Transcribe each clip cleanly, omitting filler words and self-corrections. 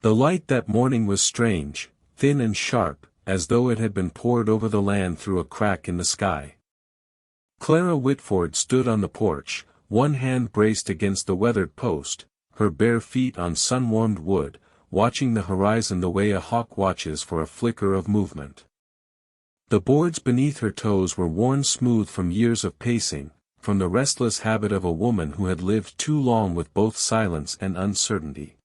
The light that morning was strange, thin and sharp, as though it had been poured over the land through a crack in the sky. Clara Whitford stood on the porch, one hand braced against the weathered post, her bare feet on sun-warmed wood, watching the horizon the way a hawk watches for a flicker of movement. The boards beneath her toes were worn smooth from years of pacing, from the restless habit of a woman who had lived too long with both silence and uncertainty.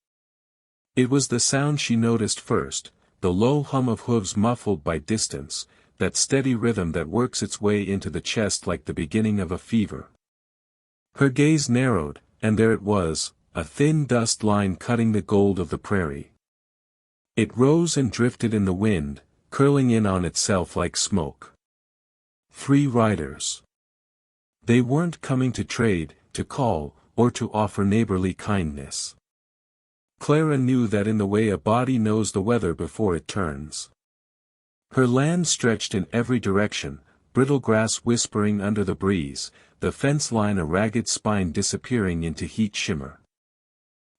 It was the sound she noticed first, the low hum of hooves muffled by distance, that steady rhythm that works its way into the chest like the beginning of a fever. Her gaze narrowed, and there it was, a thin dust line cutting the gold of the prairie. It rose and drifted in the wind, curling in on itself like smoke. 3 riders. They weren't coming to trade, to call, or to offer neighborly kindness. Clara knew that in the way a body knows the weather before it turns. Her land stretched in every direction, brittle grass whispering under the breeze, the fence line a ragged spine disappearing into heat shimmer.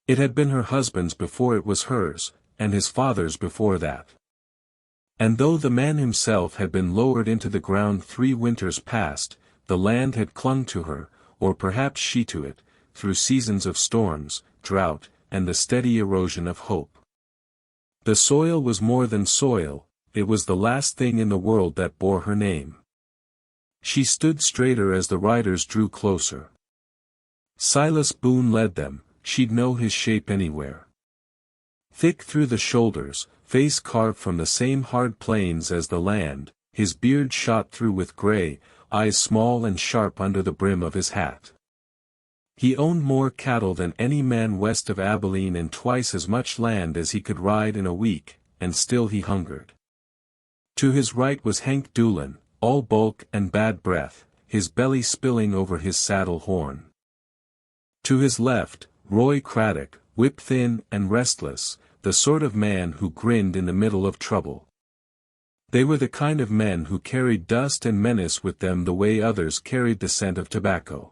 It had been her husband's before it was hers, and his father's before that. And though the man himself had been lowered into the ground 3 winters past, the land had clung to her, or perhaps she to it, through seasons of storms, drought, and the steady erosion of hope. The soil was more than soil, it was the last thing in the world that bore her name. She stood straighter as the riders drew closer. Silas Boone led them, she'd know his shape anywhere. Thick through the shoulders, face carved from the same hard plains as the land, his beard shot through with gray, eyes small and sharp under the brim of his hat. He owned more cattle than any man west of Abilene and twice as much land as he could ride in a week, and still he hungered. To his right was Hank Doolan, all bulk and bad breath, his belly spilling over his saddle horn. To his left, Roy Craddock, whip-thin and restless, the sort of man who grinned in the middle of trouble. They were the kind of men who carried dust and menace with them the way others carried the scent of tobacco.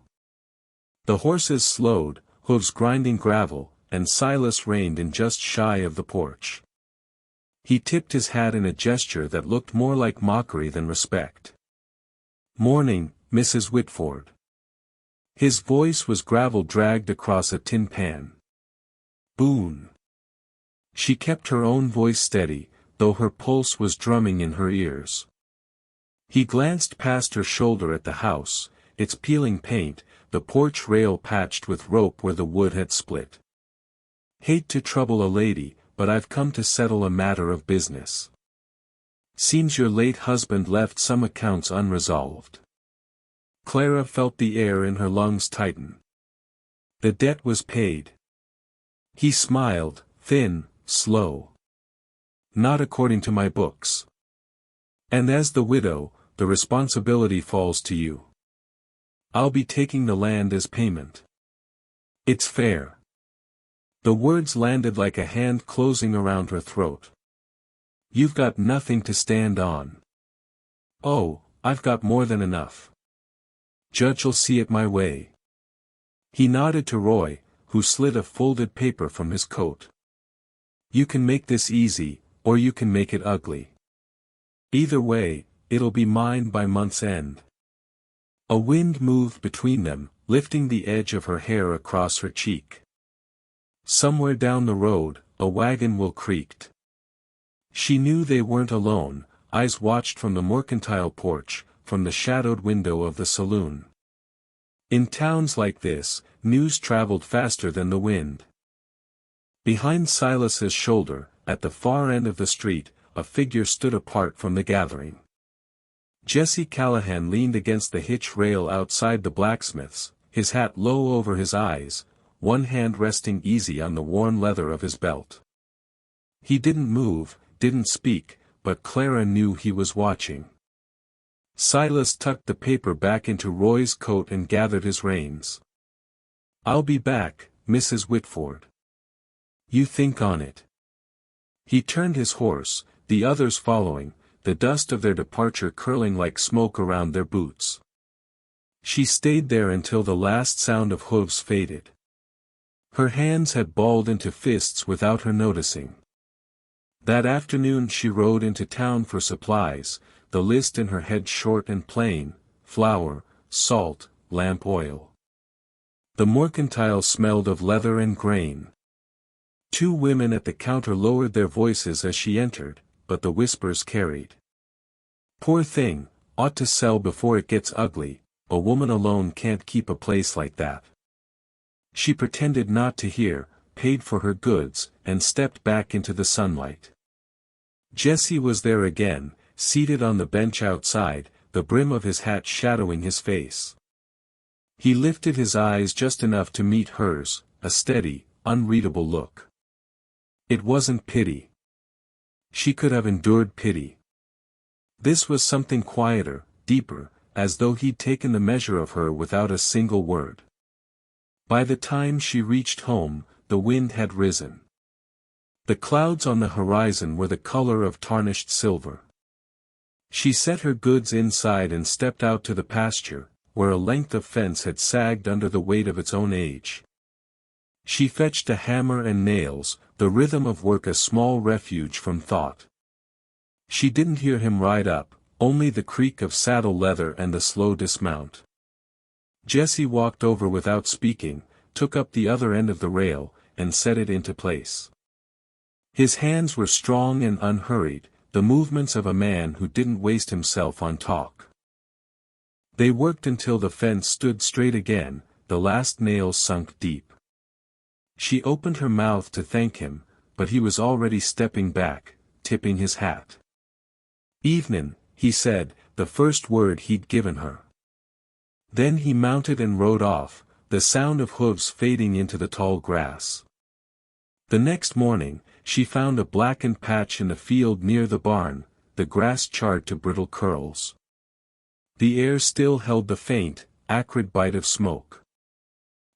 The horses slowed, hooves grinding gravel, and Silas reined in just shy of the porch. He tipped his hat in a gesture that looked more like mockery than respect. "Morning, Mrs. Whitford." His voice was gravel dragged across a tin pan. "Boone." She kept her own voice steady, though her pulse was drumming in her ears. He glanced past her shoulder at the house, its peeling paint, the porch rail patched with rope where the wood had split. "Hate to trouble a lady, but I've come to settle a matter of business. Seems your late husband left some accounts unresolved." Clara felt the air in her lungs tighten. The debt was paid. He smiled, thin, slow. "Not according to my books. And as the widow, the responsibility falls to you. I'll be taking the land as payment. It's fair." The words landed like a hand closing around her throat. "You've got nothing to stand on." "Oh, I've got more than enough. Judge'll see it my way." He nodded to Roy, who slid a folded paper from his coat. "You can make this easy, or you can make it ugly. Either way, it'll be mine by month's end." A wind moved between them, lifting the edge of her hair across her cheek. Somewhere down the road, a wagon wheel creaked. She knew they weren't alone, eyes watched from the mercantile porch, from the shadowed window of the saloon. In towns like this, news traveled faster than the wind. Behind Silas's shoulder, at the far end of the street, a figure stood apart from the gathering. Jesse Callahan leaned against the hitch rail outside the blacksmith's, his hat low over his eyes, one hand resting easy on the worn leather of his belt. He didn't move, didn't speak, but Clara knew he was watching. Silas tucked the paper back into Roy's coat and gathered his reins. "I'll be back, Mrs. Whitford. You think on it." He turned his horse, the others following, the dust of their departure curling like smoke around their boots. She stayed there until the last sound of hooves faded. Her hands had balled into fists without her noticing. That afternoon she rode into town for supplies, the list in her head short and plain: flour, salt, lamp oil. The mercantile smelled of leather and grain. Two women at the counter lowered their voices as she entered, but the whispers carried. "Poor thing, ought to sell before it gets ugly, a woman alone can't keep a place like that." She pretended not to hear, paid for her goods, and stepped back into the sunlight. Jesse was there again, seated on the bench outside, the brim of his hat shadowing his face. He lifted his eyes just enough to meet hers, a steady, unreadable look. It wasn't pity. She could have endured pity. This was something quieter, deeper, as though he'd taken the measure of her without a single word. By the time she reached home, the wind had risen. The clouds on the horizon were the color of tarnished silver. She set her goods inside and stepped out to the pasture, where a length of fence had sagged under the weight of its own age. She fetched a hammer and nails, the rhythm of work a small refuge from thought. She didn't hear him ride up, only the creak of saddle leather and the slow dismount. Jesse walked over without speaking, took up the other end of the rail, and set it into place. His hands were strong and unhurried, the movements of a man who didn't waste himself on talk. They worked until the fence stood straight again, the last nail sunk deep. She opened her mouth to thank him, but he was already stepping back, tipping his hat. "Evenin'," he said, the first word he'd given her. Then he mounted and rode off, the sound of hooves fading into the tall grass. The next morning, she found a blackened patch in the field near the barn, the grass charred to brittle curls. The air still held the faint, acrid bite of smoke.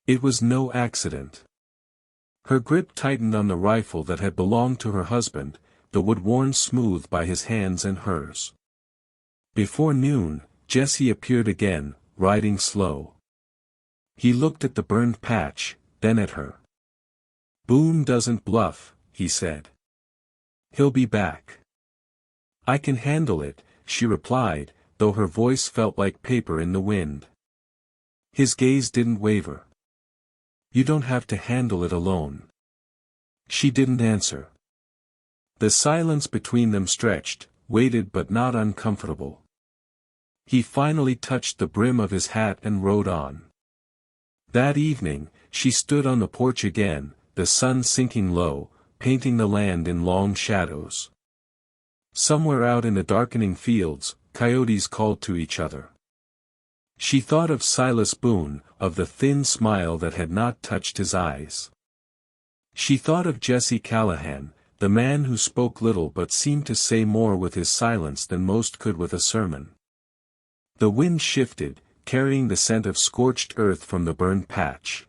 It was no accident. Her grip tightened on the rifle that had belonged to her husband, the wood worn smooth by his hands and hers. Before noon, Jesse appeared again, riding slow. He looked at the burned patch, then at her. "Boone doesn't bluff," he said. "He'll be back." "I can handle it," she replied, though her voice felt like paper in the wind. His gaze didn't waver. "You don't have to handle it alone." She didn't answer. The silence between them stretched, weighted but not uncomfortable. He finally touched the brim of his hat and rode on. That evening, she stood on the porch again, the sun sinking low, painting the land in long shadows. Somewhere out in the darkening fields, coyotes called to each other. She thought of Silas Boone, of the thin smile that had not touched his eyes. She thought of Jesse Callahan, the man who spoke little but seemed to say more with his silence than most could with a sermon. The wind shifted, carrying the scent of scorched earth from the burned patch.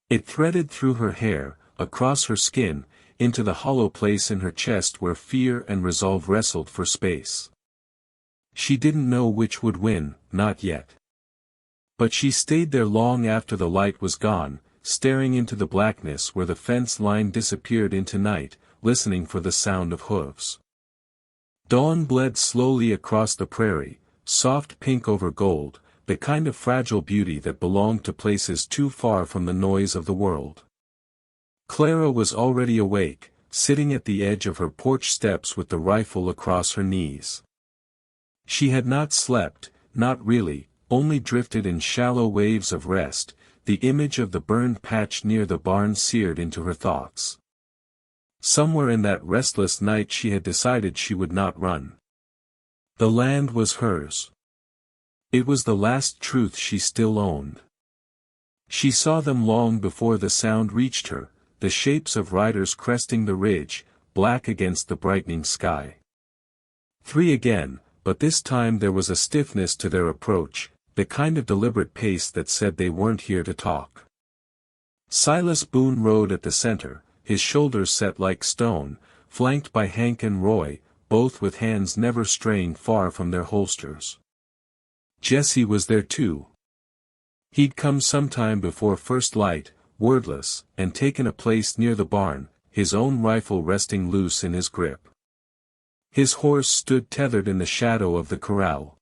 It threaded through her hair, across her skin, into the hollow place in her chest where fear and resolve wrestled for space. She didn't know which would win, not yet. But she stayed there long after the light was gone, staring into the blackness where the fence line disappeared into night, listening for the sound of hooves. Dawn bled slowly across the prairie, soft pink over gold, the kind of fragile beauty that belonged to places too far from the noise of the world. Clara was already awake, sitting at the edge of her porch steps with the rifle across her knees. She had not slept, not really, only drifted in shallow waves of rest, the image of the burned patch near the barn seared into her thoughts. Somewhere in that restless night she had decided she would not run. The land was hers. It was the last truth she still owned. She saw them long before the sound reached her, the shapes of riders cresting the ridge, black against the brightening sky. 3 again, but this time there was a stiffness to their approach, the kind of deliberate pace that said they weren't here to talk. Silas Boone rode at the center, his shoulders set like stone, flanked by Hank and Roy, both with hands never straying far from their holsters. Jesse was there too. He'd come sometime before first light, wordless, and taken a place near the barn, his own rifle resting loose in his grip. His horse stood tethered in the shadow of the corral.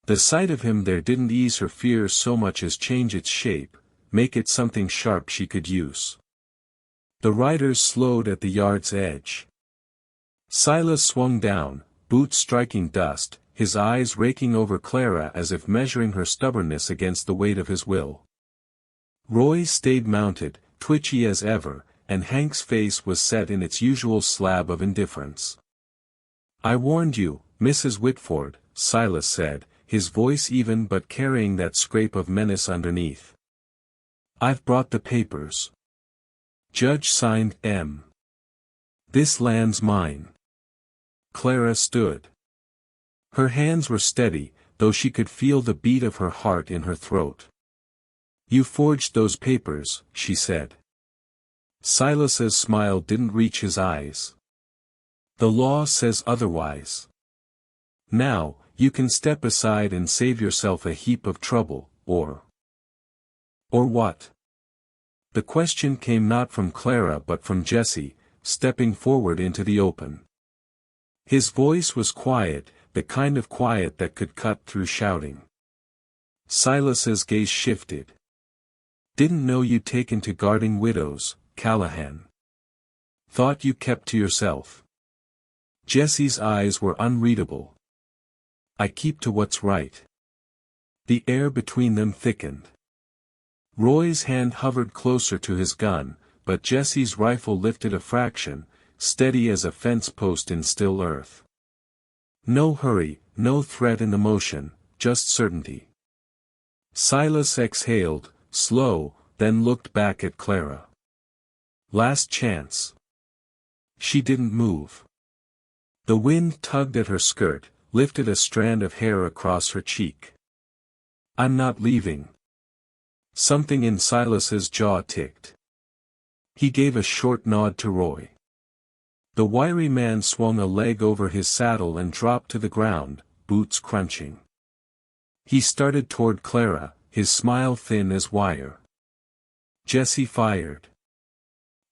The sight of him there didn't ease her fear so much as change its shape, make it something sharp she could use. The riders slowed at the yard's edge. Silas swung down, boots striking dust, his eyes raking over Clara as if measuring her stubbornness against the weight of his will. Roy stayed mounted, twitchy as ever, and Hank's face was set in its usual slab of indifference. "I warned you, Mrs. Whitford," Silas said, his voice even but carrying that scrape of menace underneath. "I've brought the papers. Judge signed M. This land's mine." Clara stood. Her hands were steady, though she could feel the beat of her heart in her throat. "You forged those papers," she said. Silas's smile didn't reach his eyes. "The law says otherwise. Now, you can step aside and save yourself a heap of trouble, or what?" The question came not from Clara but from Jesse, stepping forward into the open. His voice was quiet, the kind of quiet that could cut through shouting. Silas's gaze shifted. "Didn't know you'd taken to guarding widows, Callahan. Thought you kept to yourself." Jesse's eyes were unreadable. "I keep to what's right." The air between them thickened. Roy's hand hovered closer to his gun, but Jesse's rifle lifted a fraction, steady as a fence post in still earth. No hurry, no threat in the motion, just certainty. Silas exhaled, slow, then looked back at Clara. "Last chance." She didn't move. The wind tugged at her skirt, lifted a strand of hair across her cheek. "I'm not leaving." Something in Silas's jaw ticked. He gave a short nod to Roy. The wiry man swung a leg over his saddle and dropped to the ground, boots crunching. He started toward Clara, his smile thin as wire. Jesse fired.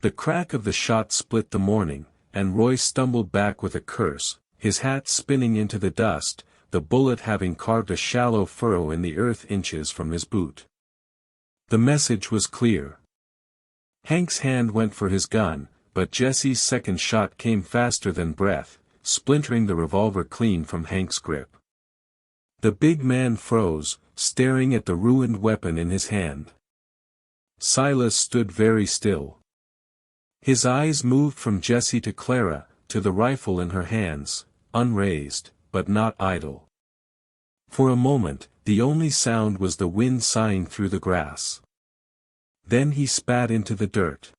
The crack of the shot split the morning, and Roy stumbled back with a curse, his hat spinning into the dust, the bullet having carved a shallow furrow in the earth inches from his boot. The message was clear. Hank's hand went for his gun, but Jesse's second shot came faster than breath, splintering the revolver clean from Hank's grip. The big man froze, staring at the ruined weapon in his hand. Silas stood very still. His eyes moved from Jesse to Clara, to the rifle in her hands, unraised, but not idle. For a moment, the only sound was the wind sighing through the grass. Then he spat into the dirt.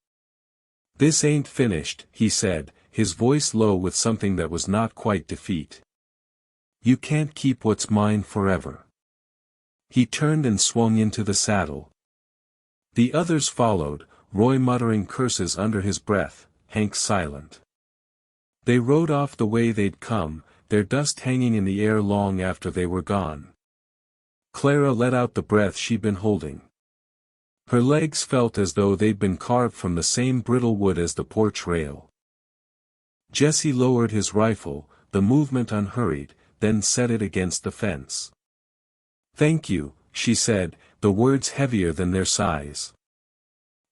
"This ain't finished," he said, his voice low with something that was not quite defeat. "You can't keep what's mine forever." He turned and swung into the saddle. The others followed, Roy muttering curses under his breath, Hank silent. They rode off the way they'd come, their dust hanging in the air long after they were gone. Clara let out the breath she'd been holding. Her legs felt as though they'd been carved from the same brittle wood as the porch rail. Jesse lowered his rifle, the movement unhurried, then set it against the fence. "Thank you," she said, the words heavier than their size.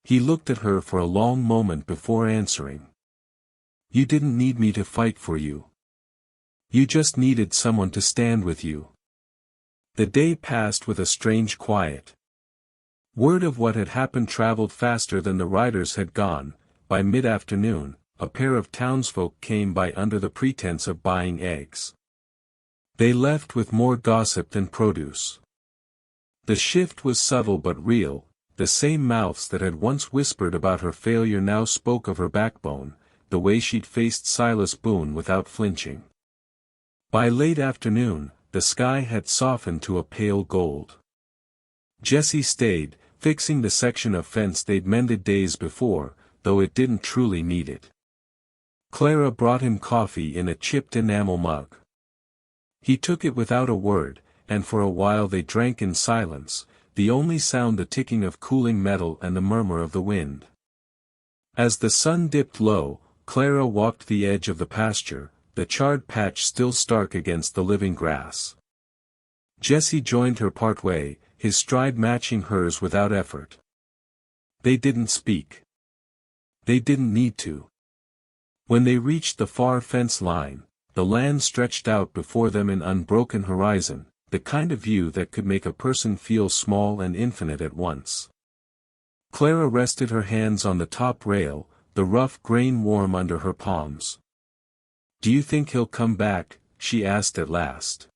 He looked at her for a long moment before answering. "You didn't need me to fight for you. You just needed someone to stand with you." The day passed with a strange quiet. Word of what had happened traveled faster than the riders had gone. By mid-afternoon, a pair of townsfolk came by under the pretense of buying eggs. They left with more gossip than produce. The shift was subtle but real, the same mouths that had once whispered about her failure now spoke of her backbone, the way she'd faced Silas Boone without flinching. By late afternoon, the sky had softened to a pale gold. Jesse stayed, fixing the section of fence they'd mended days before, though it didn't truly need it. Clara brought him coffee in a chipped enamel mug. He took it without a word, and for a while they drank in silence, the only sound the ticking of cooling metal and the murmur of the wind. As the sun dipped low, Clara walked the edge of the pasture, the charred patch still stark against the living grass. Jesse joined her partway, his stride matching hers without effort. They didn't speak. They didn't need to. When they reached the far fence line, the land stretched out before them in unbroken horizon, the kind of view that could make a person feel small and infinite at once. Clara rested her hands on the top rail, the rough grain warm under her palms. "Do you think he'll come back?" she asked at last.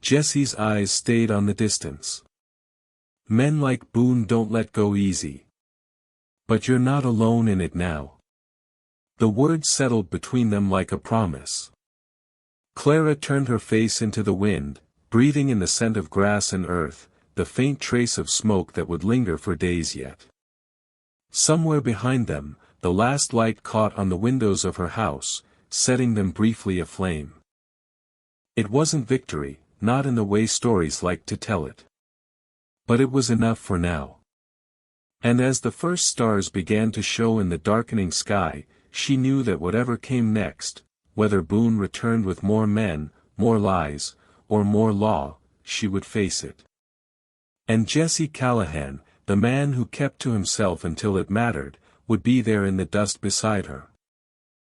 Jesse's eyes stayed on the distance. "Men like Boone don't let go easy. But you're not alone in it now." The words settled between them like a promise. Clara turned her face into the wind, breathing in the scent of grass and earth, the faint trace of smoke that would linger for days yet. Somewhere behind them, the last light caught on the windows of her house, setting them briefly aflame. It wasn't victory, not in the way stories like to tell it. But it was enough for now. And as the first stars began to show in the darkening sky, she knew that whatever came next, whether Boone returned with more men, more lies, or more law, she would face it. And Jesse Callahan, the man who kept to himself until it mattered, would be there in the dust beside her.